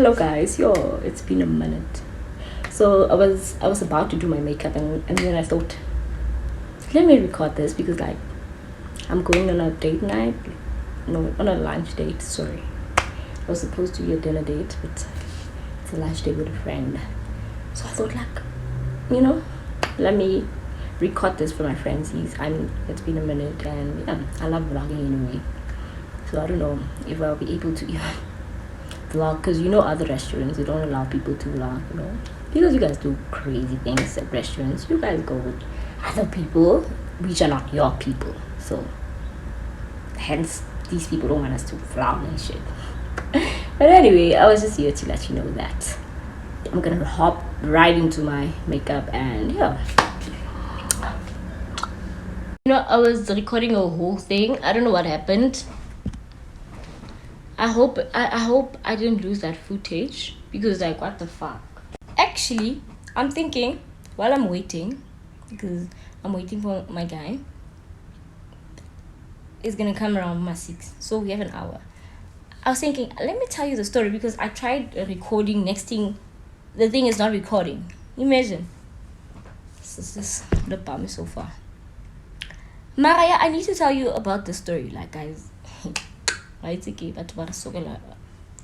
Hello guys, yo, it's been a minute. So I was about to do my makeup and then I thought, let me record this because like I'm going on a date night. No, on a lunch date, sorry. I was supposed to be a dinner date, but it's a lunch date with a friend. So I thought like, you know, let me record this for my Frienzies. It's been a minute and yeah, I love vlogging anyway. So I don't know if I'll be able to even vlog because other restaurants they don't allow people to vlog, because you guys do crazy things at restaurants. You guys go with other people which are not your people, so hence these people don't want us to vlog and shit. But anyway, I was just here to let you know that I'm gonna hop right into my makeup and yeah. I was recording a whole thing. I don't know what happened. I hope I didn't lose that footage because like what the fuck. Actually, I'm thinking while I'm waiting, because I'm waiting for my guy. It's gonna come around my 6, so we have an hour. I was thinking, let me tell you the story because I tried recording. Next thing, the thing is not recording. Imagine. This is the bum so far. Maria, I need to tell you about the story, like guys. It's okay, but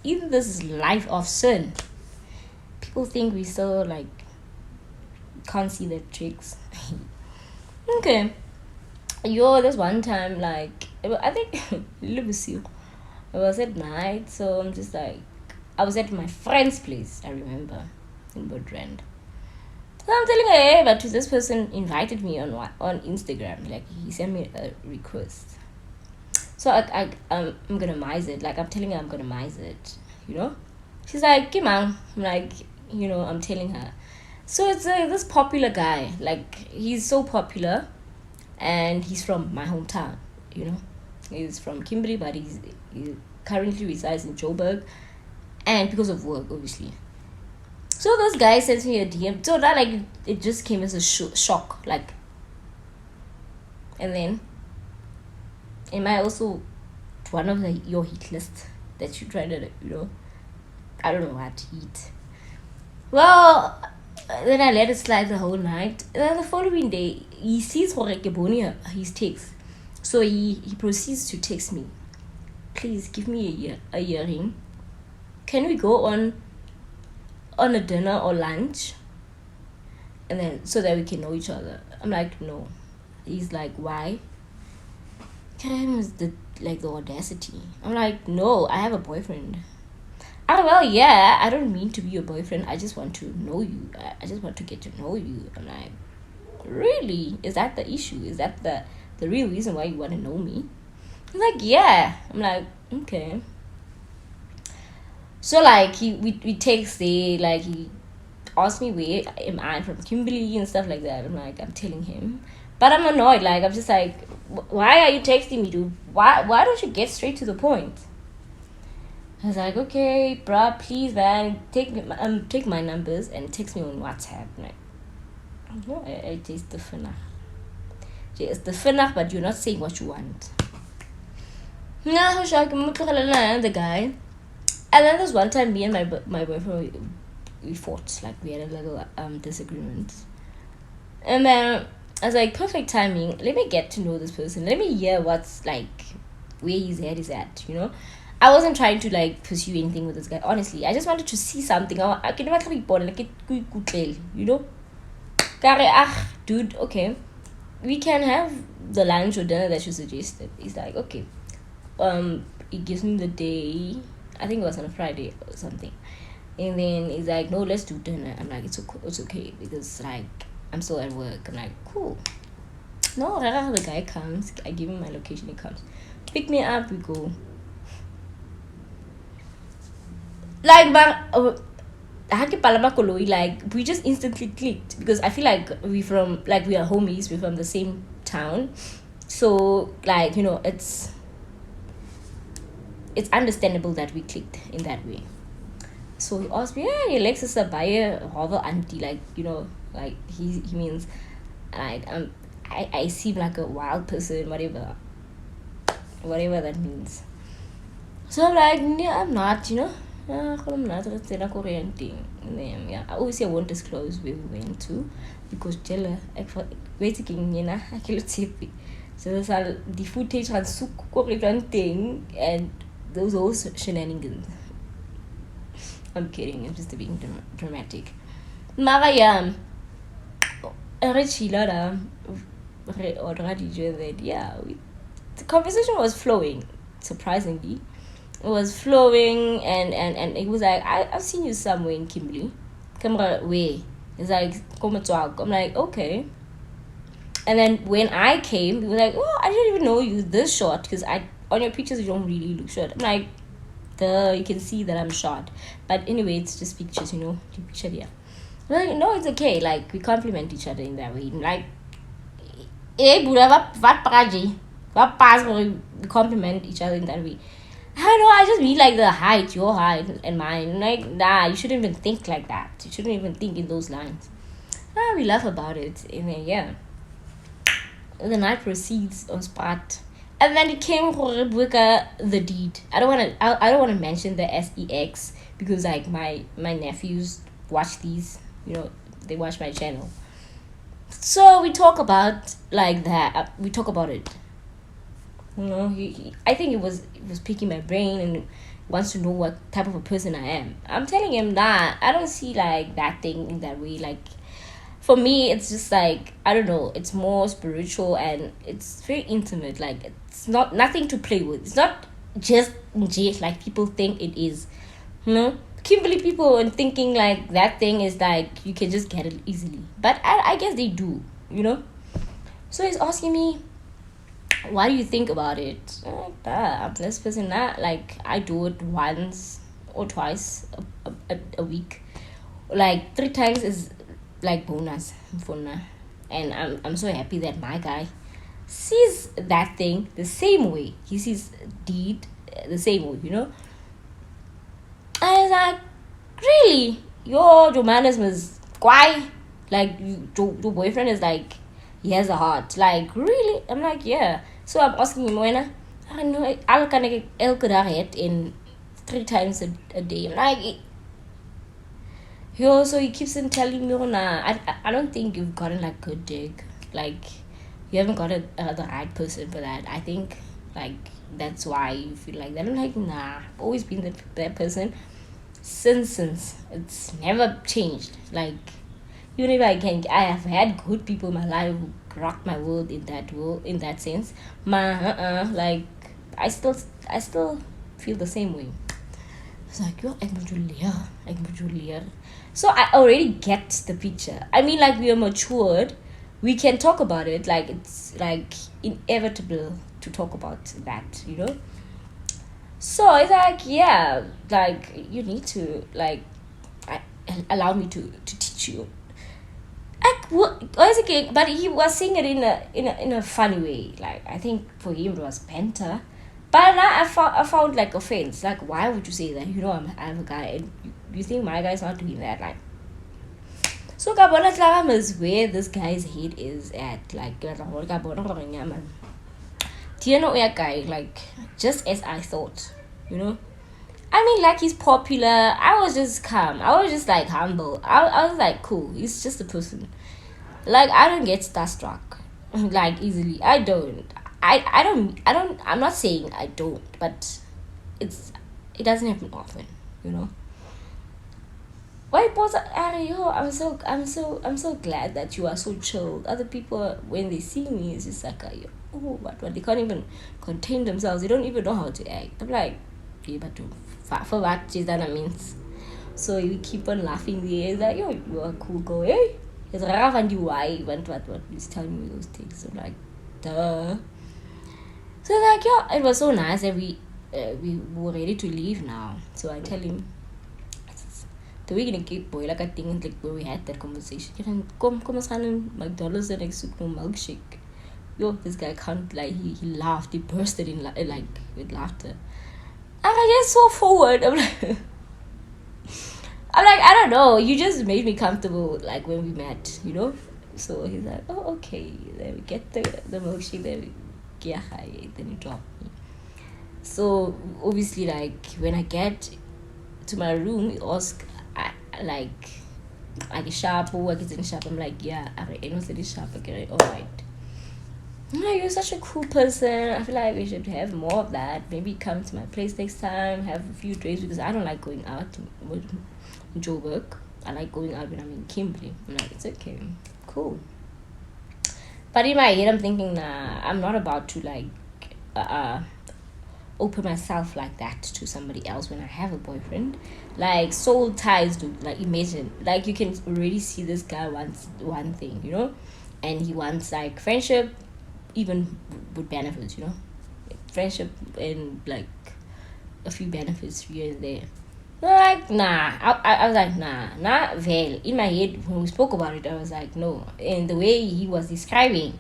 even this is life of sin. People think we still like can't see the tricks. Okay. There's one time like I think it was at night, so I'm just like I was at my friend's place, I remember, in Woodrand. So I'm telling her, hey, but this person invited me on Instagram. Like he sent me a request. So I'm gonna mize it. Like I'm telling her I'm gonna mize it. She's like, "Come on." I'm like, I'm telling her. So it's this popular guy. Like he's so popular, and he's from my hometown. He's from Kimberley, but he currently resides in Joburg, and because of work, obviously. So this guy sends me a DM. So that like it just came as a shock. Like, and then. Am I also one of your hit list that you try to, I don't know what heat. Well, then I let it slide the whole night. And then the following day, he sees his text. So he proceeds to text me. Please give me a earring. Can we go on a dinner or lunch? And then so that we can know each other. I'm like, no. He's like, why? Was the audacity. I'm like, no, I have a boyfriend. Well, yeah, I don't mean to be your boyfriend. I just want to know you. I just want to get to know you. I'm like, really? Is that the issue? Is that the real reason why you want to know me? He's like, yeah. I'm like, okay. So like we texted, like he asked me where am I from, Kimberley and stuff like that. I'm like, I'm telling him. But I'm annoyed. Like, I'm just like, why are you texting me, dude? Why don't you get straight to the point? I was like, okay, bruh, please, man, take my numbers and text me on WhatsApp. Like, I taste the finna. It's the finna, but you're not saying what you want. Nah, the guy. And then there's one time me and my boyfriend, we fought. Like, we had a little disagreement. And then I was like, perfect timing. Let me get to know this person. Let me hear what's like, where his head is at, I wasn't trying to like pursue anything with this guy. Honestly, I just wanted to see something. I can never report like it, dude, okay. We can have the lunch or dinner that you suggested. He's like, okay. He gives me the day. I think it was on a Friday or something. And then he's like, no, let's do dinner. I'm like, it's okay because like I'm still at work. I'm like, cool. No, the guy comes. I give him my location. He comes. Pick me up. We go. Like, but like we just instantly clicked because I feel like we are homies. We're from the same town, so like it's understandable that we clicked in that way. So he asked me, hey, Alexis Abaya, however auntie, like like he means like I seem like a wild person, whatever that means. So I'm like, yeah, I'm not, Korean thing. Yeah, obviously I won't disclose where we went to because Jella, waiting, I kill tippy. So there's the footage had so Korean thing and those also shenanigans. I'm kidding, I'm just being dramatic. Mariam, Richila, or that yeah, the conversation was flowing, surprisingly. It was flowing and it was like I've seen you somewhere in Kimberley. Camera way. It's like come talk. I'm like, okay. And then when I came, he was like, oh, I didn't even know you this short because I on your pictures you don't really look short. I'm like, you can see that I'm short. But anyway, it's just pictures, your picture here. Like, no, it's okay. Like we compliment each other in that way. Like, Buddha, what praji? What pass we compliment each other in that way. I don't know, I just mean like the height, your height and mine. Like, nah, you shouldn't even think like that. You shouldn't even think in those lines. We laugh about it. And then, yeah. And the night proceeds on spot. And then it came for the deed. I don't want to mention the SEX because like my nephews watch these, they watch my channel. So we talk about like that. We talk about it. I think it was picking my brain and wants to know what type of a person I am. I'm telling him that I don't see like that thing in that way. Like for me, it's just like I don't know. It's more spiritual and it's very intimate. Like it's not nothing to play with. It's not just like people think it is. Kimberly people and thinking like that thing is like you can just get it easily. But I guess they do. So he's asking me, what do you think about it? I'm this person that like I do it once or twice a week, like 3 times is like bonus for now, and I'm so happy that my guy sees that thing the same way. He sees deed the same way, And I was like, really, your manners was why? Like your boyfriend is like. He has a heart. Like, really? I'm like, yeah. So I'm asking him, when I know I'll connect elke dag het in 3 times a day. I'm like, so he keeps on telling me, nah, I don't think you've gotten like good dick. Like, you haven't got the right person for that. I think, like, that's why you feel like that. I'm like, nah, I've always been that person since. It's never changed. Like, even if I have had good people in my life who rocked my world in that sense. Like I still feel the same way. It's like Julia. So I already get the picture. I mean, like we are matured, we can talk about it. Like it's like inevitable to talk about that, So it's like yeah, like you need to like allow me to teach you. But he was saying it in a funny way. Like I think for him it was banter, but now I found like offense. Like why would you say that? I'm a guy, and you think my guy's not doing that? Like so, Gabona Tlaram is where this guy's head is at. Like Gabona guy, like just as I thought, I mean, like he's popular. I was just calm. I was just like humble. I was like cool. He's just a person. Like I don't get starstruck like easily. I don't. I'm not saying I don't, but it doesn't happen often. Why was I'm so glad that you are so chilled. Other people when they see me, it's just like what they can't even contain themselves. They don't even know how to act. I'm like, yeah, but for what that means. So you keep on laughing there. It's like, you are a cool guy. Eh? It's rough and you why what he's telling me those things. I'm like, duh. So like it was so nice that we were ready to leave now. So I tell him the we're gonna keep boy like I think like where we had that conversation. You can come ons gaan in McDonald's and soek no milkshake. This guy can't like he laughed, he bursted in like with laughter. I get so forward. I'm like, I don't know. You just made me comfortable, like when we met, So he's like, oh, okay. Then we get the milkshake. Then we get high. Then you drop me. So obviously, like when I get to my room. It was like a shop or work is in shop. I'm like, yeah, I don't say this shop. Okay, all right. No, you're such a cool person. I feel like we should have more of that. Maybe come to my place next time, have a few drinks because I don't like going out with Joburg. I like going out when I'm in Kimberley. I'm like, it's okay, cool. But in my head, I'm thinking, nah, I'm not about to like open myself like that to somebody else when I have a boyfriend. Like soul ties, dude. Like imagine, like you can already see this guy wants one thing, and he wants like friendship, even with benefits, friendship and like a few benefits here and there. Like nah, I was like nah, well. In my head when we spoke about it, I was like no. And the way he was describing,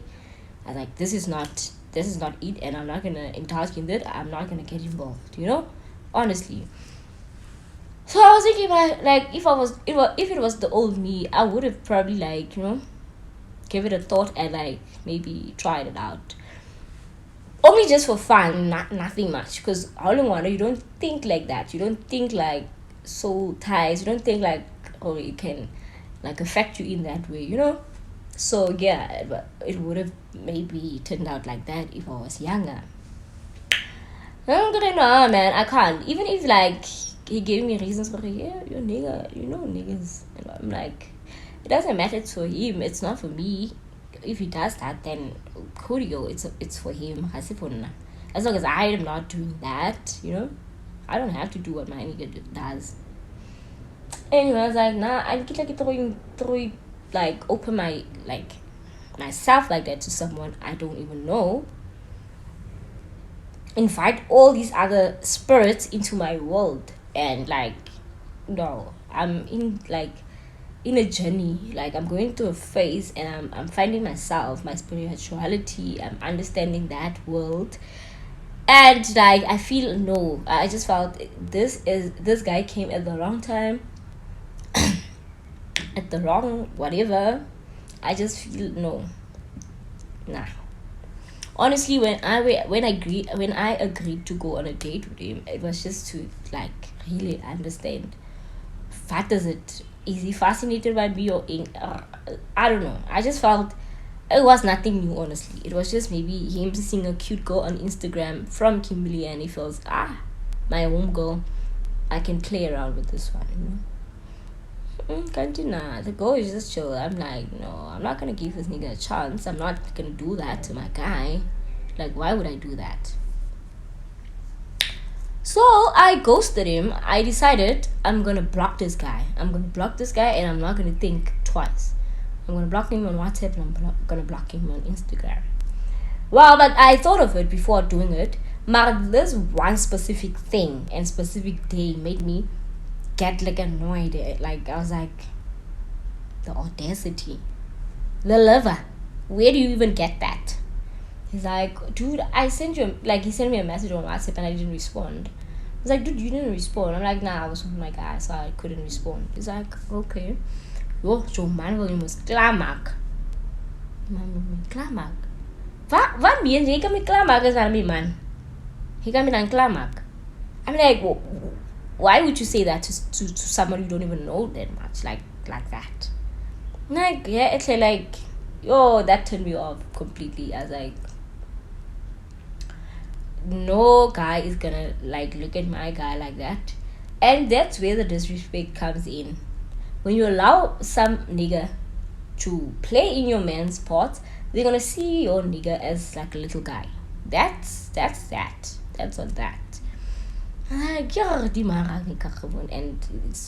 I was like this is not it, and I'm not gonna indulge in that. I'm not gonna get involved, honestly. So I was thinking about like if it was the old me, I would have probably like give it a thought and like maybe tried it out. Only just for fun, nothing much. Because all in one, you don't think like that. You don't think like soul ties. You don't think like it can like affect you in that way. So yeah, it would have maybe turned out like that if I was younger. I'm gonna know, man. I can't. Even if like he gave me reasons for yeah, you're nigga, niggas. And I'm like, it doesn't matter to him. It's not for me. If he does that, then cool. It's for him. As long as I am not doing that, I don't have to do what my nigga does. Anyway, I was like, nah, I get like throwing like open my like myself like that to someone I don't even know. Invite all these other spirits into my world and like no, I'm in a journey, like I'm going through a phase and I'm finding myself, my spirituality, I'm understanding that world, and like I feel no, I just felt this guy came at the wrong time, at the wrong whatever. I just feel no, nah. Honestly, when I agreed to go on a date with him, it was just to like really understand. What does it? Is he fascinated by me or I don't know. I just felt it was nothing new. Honestly, it was just maybe him seeing a cute girl on Instagram from Kimberley, and he feels my home girl. I can play around with this one. Can't the girl is just chill. I'm like, no, I'm not gonna give this nigga a chance. I'm not gonna do that to my guy. Like, why would I do that? So I ghosted him. I decided I'm gonna block this guy. And I'm not gonna think twice. I'm gonna block him on WhatsApp and I'm gonna block him on Instagram. Well, but I thought of it before doing it. But this one specific thing and specific day made me get like annoyed. Like I was like, the audacity, the liver. Where do you even get that? He's like, dude, he sent me a message on WhatsApp and I didn't respond. I was like, dude, you didn't respond. I'm like, nah, I was with my guy, so I couldn't respond. He's like, okay. Yo, so man wil je moest klaarmaken. Man moet me klaarmaken. Wat meen je? Je kan me klaarmaken, is waarom man. Je kan me dan klaarmaken. I'm like, why would you say that to someone you don't even know that much, like that? Like, yeah, it's like, yo, that turned me off completely. I was like, no guy is gonna like look at my guy like that. And that's where the disrespect comes in. When you allow some nigga to play in your man's pot, they're gonna see your nigga as like a little guy. That's on that. Like, ja, die man raakt niet gewoon. And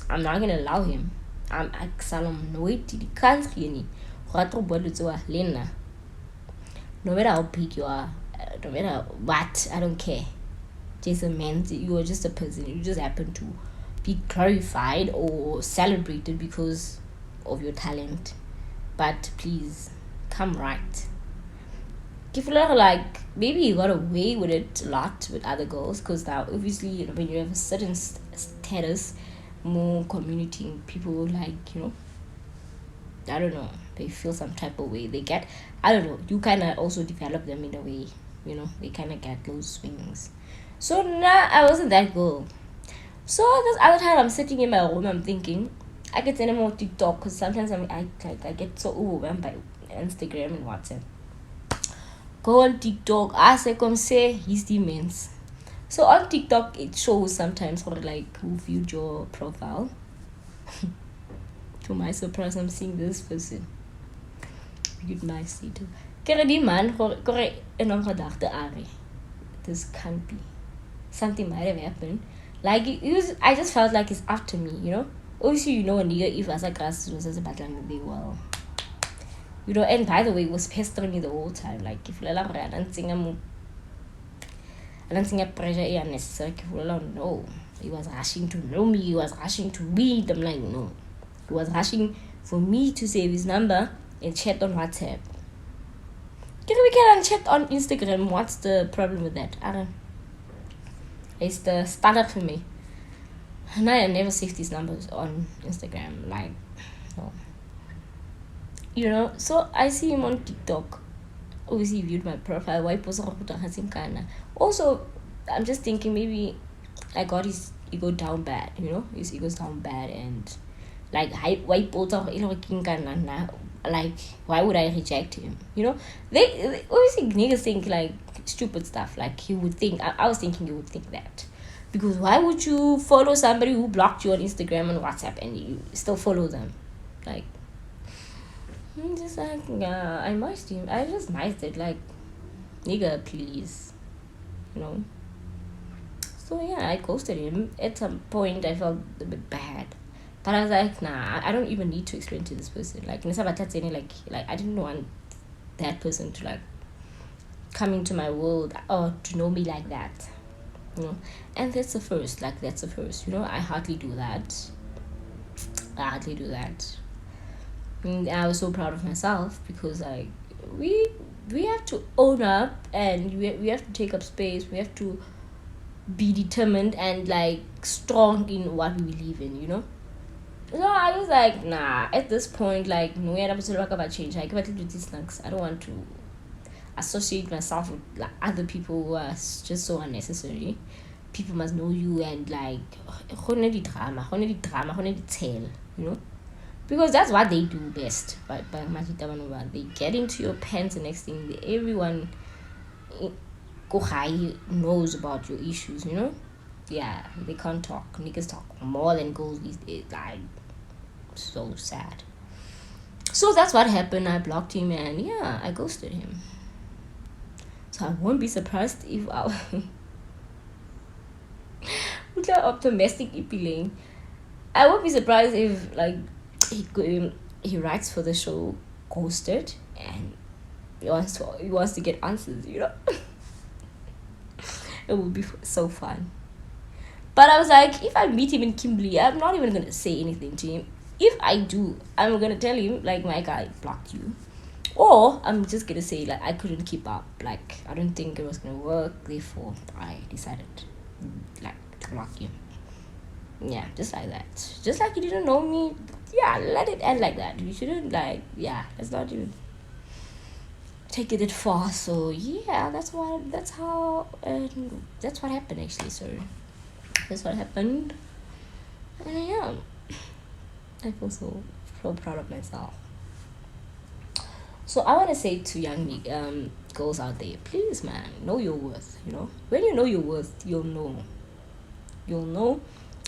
I'm not gonna allow him. Ek sal hom nooit die kans gee nie. Gaat op wat so Lena. No matter how big you are, no matter what, I don't care. Just a man, you are just a person. You just happen to be glorified or celebrated because of your talent. But please, come right. If you like, maybe you got away with it a lot with other girls, because now obviously when you have a certain status, more community people like, I don't know, they feel some type of way. They get, I don't know, you kind of also develop them in a way, they kind of get those swings. So nah, I wasn't that girl. So this other time I'm sitting in my room, I'm thinking, I get any more TikTok because sometimes I get so overwhelmed by Instagram and WhatsApp. Go on TikTok, ask come say his demons. So on TikTok it shows sometimes for like who viewed your profile. To my surprise, I'm seeing this person. Viewed my status. Kere die man kore enorm gedachte Ari. This can't be. Something might have happened. Like I just felt like it's after me, you know. Obviously, you know, a nigga if as a grass was as a battle be well. You know, and by the way, it was pestering me the whole time. Like if you I don't think a pressure is unnecessary. No, he was rushing to know me. He was rushing to read. I'm like, no, he was rushing for me to save his number and chat on WhatsApp. We can chat on Instagram. What's the problem with that? I don't. It's the standard for me. And I never save these numbers on Instagram. Like, no. You know, so I see him on TikTok. Obviously, he viewed my profile. Why post Also, I'm just thinking maybe I got his ego down bad. You know, his ego's down bad, and like why post like why would I reject him? You know, they obviously niggas think like stupid stuff. Like he would think. I was thinking he would think that. Because why would you follow somebody who blocked you on Instagram and WhatsApp and you still follow them? Like, I'm just like, yeah, I missed him. I just missed it. Like, nigga, please. You know? So, yeah, I ghosted him. At some point, I felt a bit bad. But I was like, nah, I don't even need to explain to this person. Like, I didn't want that person to, like, come into my world or to know me like that. You know, and that's the first, you know. I hardly do that. And I was so proud of myself because like we have to own up, and we have to take up space. We have to be determined and like strong in what we believe in, you know. So I was like, nah, at this point, like no, I about change. I don't want to associate myself with like other people who are just so unnecessary. People must know you and like drama, tell, you know, because that's what they do best. But they get into your pants, and next thing everyone knows about your issues, you know. Yeah, they can't talk. Niggas talk more than girls these days. Like, so sad. So that's what happened. I blocked him, and yeah, I ghosted him. So I won't be surprised if I optimistic appealing. I won't be surprised if like he writes for the show ghosted and he wants to get answers, you know. It would be so fun. But I was like, if I meet him in Kimberley, I'm not even gonna say anything to him. If I do, I'm gonna tell him like, my guy blocked you. Or I'm just gonna say like I couldn't keep up. Like I don't think it was gonna work. Therefore, I decided like to block you. Yeah, just like that. Just like you didn't know me. Yeah, let it end like that. You shouldn't like. Yeah, let's not even take it that far. So yeah, that's how. That's what happened actually. So that's what happened. And yeah, I feel so proud of myself. So I want to say to young girls out there, please, man, know your worth. You know, when you know your worth, you'll know.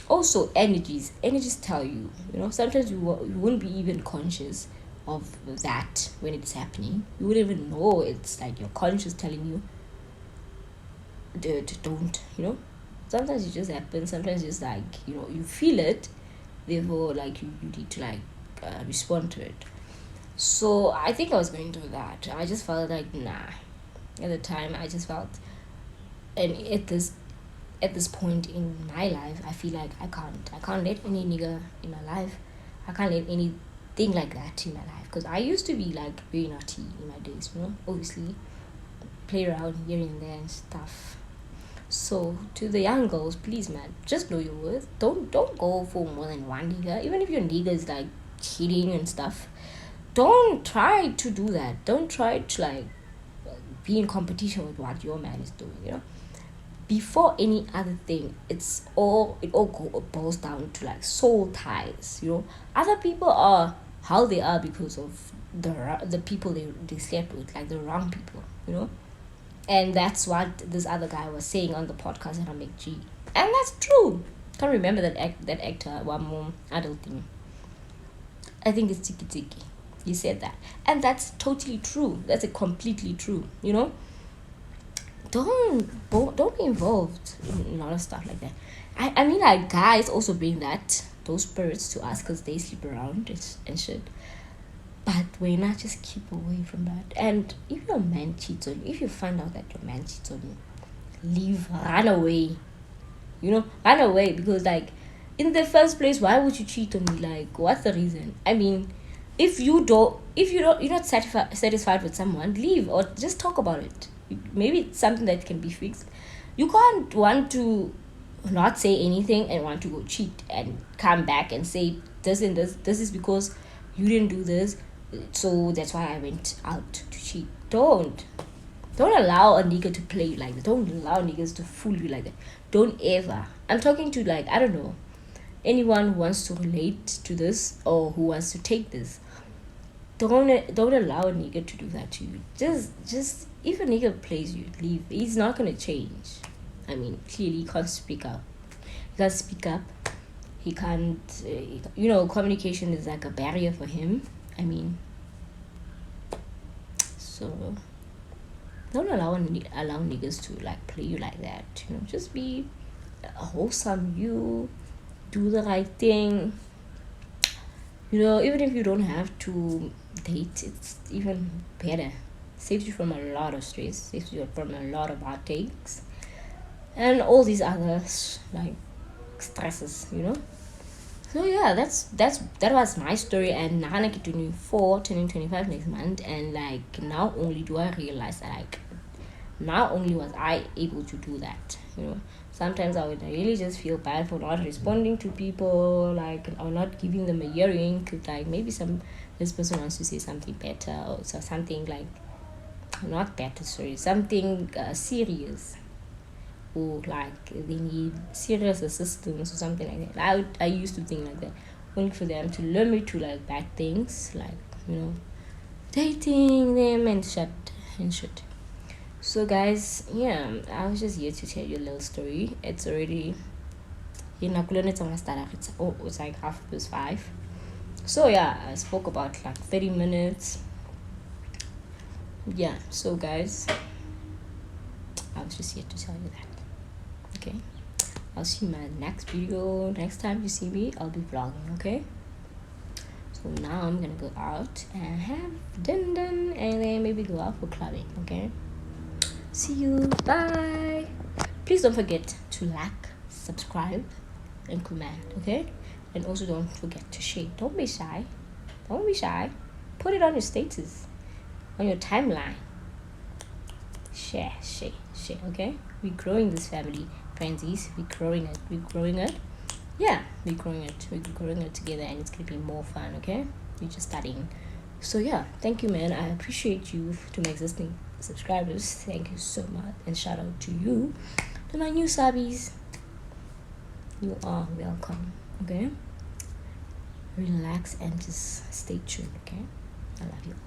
Also, energies tell you. You know, sometimes you wouldn't be even conscious of that when it's happening. You wouldn't even know. It's like your conscience telling you, don't. You know, sometimes it just happens. Sometimes it's like, you know, you feel it. Therefore, like you need to like respond to it. So I think I was going through that. I just felt like, nah. At the time, I just felt, and at this point in my life, I feel like I can't let any nigga in my life. I can't let anything like that in my life. Because I used to be like very naughty in my days, you know. Obviously, play around here and there and stuff. So to the young girls, please, man, just know your worth. Don't go for more than one nigga. Even if your nigga is like cheating and stuff, don't try to do that. Don't try to like be in competition with what your man is doing, you know. before any other thing, it all boils down to like soul ties. Other people are how they are because of the people they slept with, like the wrong people. And that's what this other guy was saying on the podcast at McG, and that's true. Can't remember that actor one more adult thing. I think it's Tiki Tiki. He said that, and that's totally true. That's completely true. Don't be involved in a lot of stuff like that. I mean, like, guys also bring those spirits to us because they sleep around and shit. But we're not, just keep away from that. And if your man cheats on you, if you find out that your man cheats on you, leave, run away. Run away, because like in the first place, why would you cheat on me? Like, what's the reason? I mean, if you're not satisfied with someone, leave or just talk about it. Maybe it's something that can be fixed. You can't want to not say anything and want to go cheat and come back and say this and this is because you didn't do this, so that's why I went out to cheat. Don't allow a nigga to play you like that. Don't allow niggas to fool you like that. Don't ever. I'm talking to, like, I don't know, anyone who wants to relate to this or who wants to take this. Don't allow a nigga to do that to you. Just if a nigga plays you, leave. He's not gonna change. I mean, clearly he can't speak up. He can't speak up. He can't. Communication is like a barrier for him. I mean, so don't allow niggas to like play you like that. Just be wholesome. You do the right thing. Even if you don't have to date, it's even better. Saves you from a lot of stress, saves you from a lot of heartaches and all these other like stresses. So yeah, that was my story. And now I get 24, turning 25 next month, and like now only do I realize that like not only was I able to do that. Sometimes I would really just feel bad for not responding to people, like, or not giving them a hearing, because like maybe this person wants to say something better, or so something like not better, sorry, something serious, or like they need serious assistance or something like that. I used to think like that, only for them to lure me to like bad things, like dating them and shit. So guys, yeah, I was just here to tell you a little story. It's already it's like 5:30. So yeah, I spoke about like 30 minutes. Yeah, so guys, I was just here to tell you that. Okay, I'll see you in my next video. Next time you see me, I'll be vlogging. Okay, so now I'm gonna go out and have dinner, and then maybe go out for clubbing. Okay, see you, bye. Please don't forget to like, subscribe, and comment. Okay, and also don't forget to share. Don't be shy. Put it on your status, on your timeline. Share. Okay, we're growing this family, Frienzies. We're growing it. Yeah, we're growing it together, and it's gonna be more fun. Okay, we're just starting. So yeah, thank you, man. I appreciate you, to my existing subscribers. Thank you so much, and shout out to you, to my new subbies. You are welcome. Okay, relax and just stay tuned. Okay, I love you all.